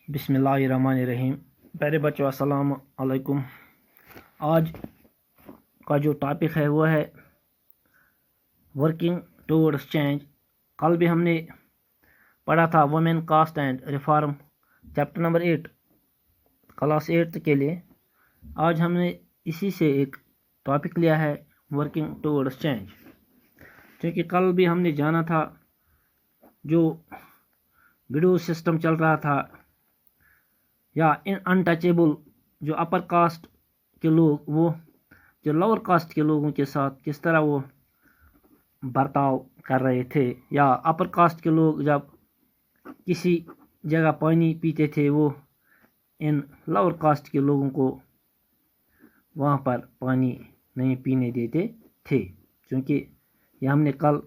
بسم اللہ الرحمن الرحیم. پیارے بچوں السلام علیکم. آج کا جو ٹاپک ہے وہ ہے ورکنگ ٹورڈز چینج. کل بھی ہم نے پڑھا تھا women caste and reform chapter number 8 class 8 کے لیے. آج ہم نے اسی سے ایک ٹاپک لیا ہے ورکنگ ٹورڈز چینج. کیونکہ کل بھی ہم نے جانا تھا جو وڈو سسٹم چل رہا تھا یا انٹچیبل جو اپر کاسٹ کے لوگ وہ جو لوور کاسٹ کے لوگوں کے ساتھ کس طرح وہ برتاؤ کر رہے تھے، یا اپر کاسٹ کے لوگ جب کسی جگہ پانی پیتے تھے وہ ان لوور کاسٹ کے لوگوں کو وہاں پر پانی نہیں پینے دیتے تھے. کیونکہ یہ ہم نے کل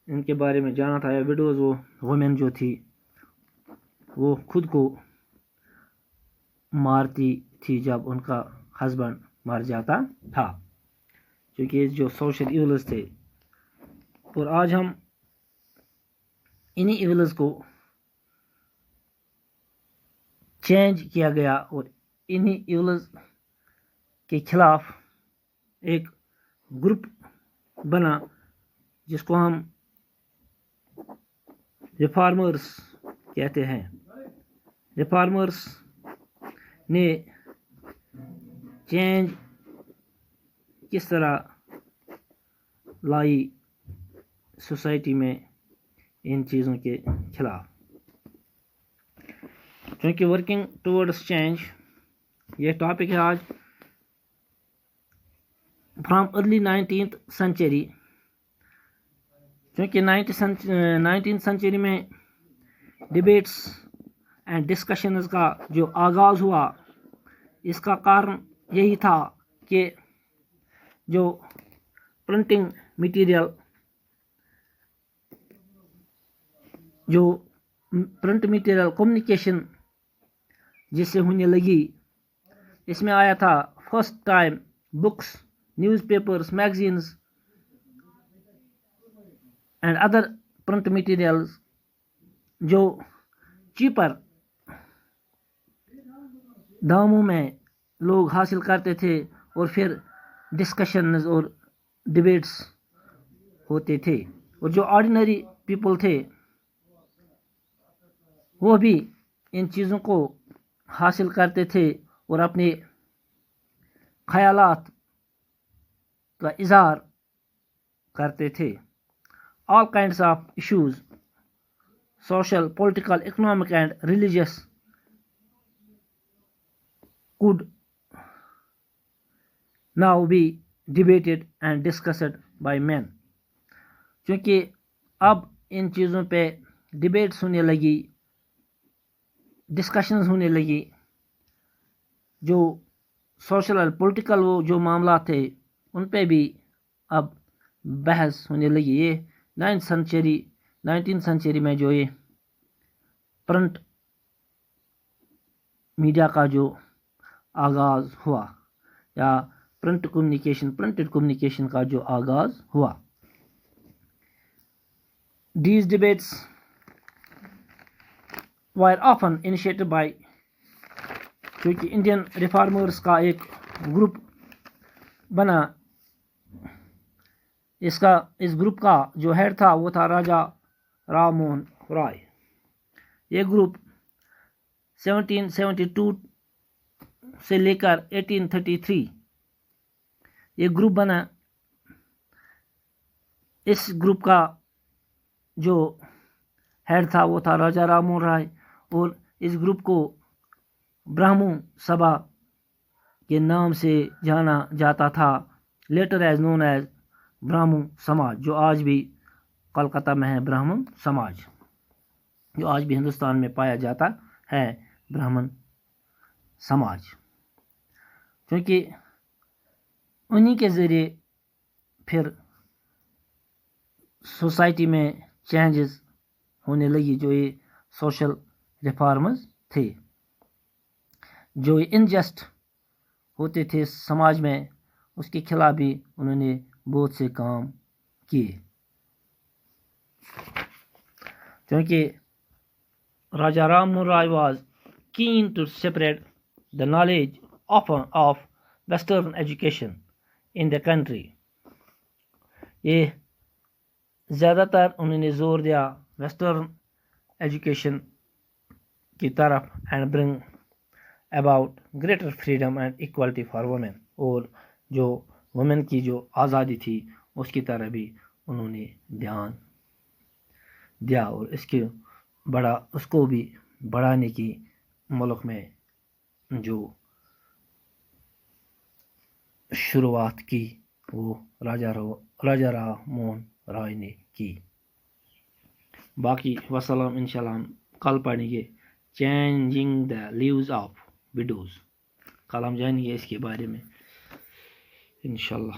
ان کے بارے میں جانا تھا. یا وڈوز وہ وومن جو تھی وہ خود کو مارتی تھی جب ان کا ہسبینڈ مر جاتا تھا، کیونکہ جو سوشل ایولز تھے. اور آج ہم انہی ایولز کو چینج کیا گیا اور انہی ایولز کے خلاف ایک گروپ بنا جس کو ہم ریفارمرز کہتے ہیں. ریفارمرز نے چینج کس طرح لائی سوسائٹی میں ان چیزوں کے خلاف. کیونکہ ورکنگ ٹورڈز چینج یہ ٹاپک ہے آج فرام ارلی 19th سینچری. کیونکہ 19th سینچری میں ڈبیٹس اینڈ ڈسکشنز کا جو آغاز ہوا، اس کا کارن یہی تھا کہ جو پرنٹنگ میٹیریل کمیونیکیشن جس سے ہونے لگی، اس میں آیا تھا first time books, news papers, magazines and other print materials جو چیپر داموں میں لوگ حاصل کرتے تھے، اور پھر ڈسکشنز اور ڈبیٹس ہوتے تھے. اور جو آرڈینری پیپل تھے وہ بھی ان چیزوں کو حاصل کرتے تھے اور اپنے خیالات کا اظہار کرتے تھے. all kinds of issues, social, political, economic and religious could now be debated and discussed by men. کیونکہ اب ان چیزوں پہ ڈبیٹس ہونے لگی، ڈسکشنز ہونے لگی. جو سوشل اور پولیٹیکل وہ جو معاملات تھے ان پہ بھی اب بحث ہونے لگی. یہ 19th سینچری میں جو یہ پرنٹ میڈیا کا جو آغاز ہوا، یا پرنٹڈ کمیونیکیشن کا جو آغاز ہوا. These debates were often initiated by کیونکہ انڈین ریفارمرز کا ایک گروپ بنا. اس گروپ کا جو ہیڈ تھا وہ تھا راجا رام موہن رائے. یہ گروپ 1772 سے لے کر 1833 یہ گروپ بنا. اس گروپ کا جو ہیڈ تھا وہ تھا راجا رام موہن رائے، اور اس گروپ کو برہمو سبھا کے نام سے جانا جاتا تھا، letter as known as Brahmo سماج، جو آج بھی کولکتہ میں ہے. برہمن سماج جو آج بھی ہندوستان میں پایا جاتا ہے، برہمن سماج. کیونکہ انہی کے ذریعے پھر سوسائٹی میں چینجز ہونے لگی. جو یہ سوشل ریفارمز تھے، جو انجسٹ ہوتے تھے سماج میں، اس کے خلاف بھی انہوں نے بہت سے کام کیے. کیونکہ Raja Ram Mohan Roy was keen to spread the knowledge of Western education in the country. یہ زیادہ تر انہوں نے زور دیا ویسٹرن ایجوکیشن کی طرف and bring about greater freedom and equality for women, اور جو وومن کی جو آزادی تھی اس کی طرح بھی انہوں نے دھیان دیا، اور اس کو بھی بڑھانے کی ملک میں جو شروعات کی وہ راجا رام موہن رائے نے کی۔ باقی وسلام، انشاءاللہ ہم کل پڑھیں گے changing the laws of widows, کل ہم جانیں گے اس کے بارے میں انشاءاللہ۔